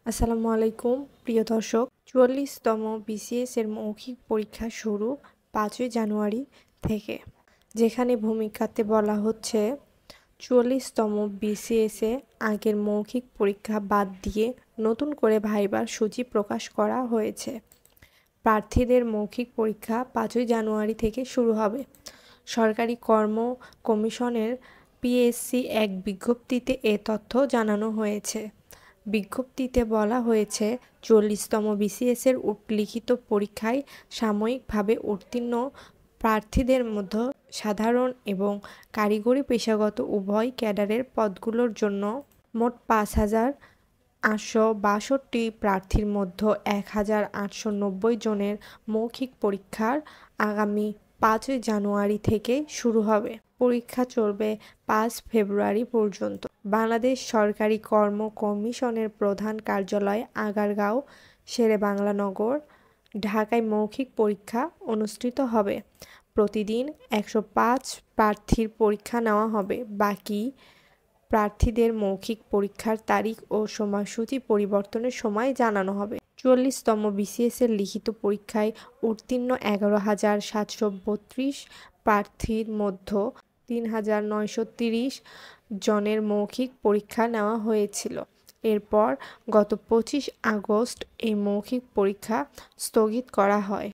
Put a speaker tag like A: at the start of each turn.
A: আসসালামু আলাইকুম প্রিয় দর্শক। ৪৪তম বিসিএস এর মৌখিক পরীক্ষা শুরু ৫ই জানুয়ারি থেকে, যেখানে ভূমিকাতে বলা হচ্ছে ৪৪তম বিসিএসে আগের মৌখিক পরীক্ষা বাদ দিয়ে নতুন করে ভাইবার সূচি প্রকাশ করা হয়েছে। প্রার্থীদের মৌখিক পরীক্ষা ৫ই জানুয়ারি থেকে শুরু হবে। সরকারি কর্ম কমিশনের পিএসসি এক বিজ্ঞপ্তিতে এ তথ্য জানানো হয়েছে। বিজ্ঞপ্তিতে বলা হয়েছে, ৪০তম বিসিএসের লিখিত পরীক্ষায় সাময়িকভাবে উত্তীর্ণ প্রার্থীদের মধ্যে সাধারণ এবং কারিগরি পেশাগত উভয় ক্যাডারের পদগুলোর জন্য মোট ৫,৮৬২ প্রার্থীর মধ্যে ১,৮৯০ জনের মৌখিক পরীক্ষার আগামী ৫ই জানুয়ারি থেকে শুরু হবে। পরীক্ষা চলবে ৫ ফেব্রুয়ারি পর্যন্ত। বাংলাদেশ সরকারি কর্ম কমিশনের প্রধান কার্যালয় আগারগাঁও, শেরেবাংলা নগর, ঢাকায় মৌখিক পরীক্ষা অনুষ্ঠিত হবে। প্রতিদিন ১০৫ প্রার্থীর পরীক্ষা নেওয়া হবে। বাকি প্রার্থীদের মৌখিক পরীক্ষার তারিখ ও সময়সূচি পরিবর্তনের সময় জানানো হবে। ৪০তম বিসিএসের লিখিত পরীক্ষায় উত্তীর্ণ ১১,৭৩২ প্রার্থীর মধ্যে ৩,৯৩০ জনের মৌখিক পরীক্ষা নেওয়া হয়েছিল। এরপর গত ২৫ আগস্ট এই মৌখিক পরীক্ষা স্থগিত করা হয়।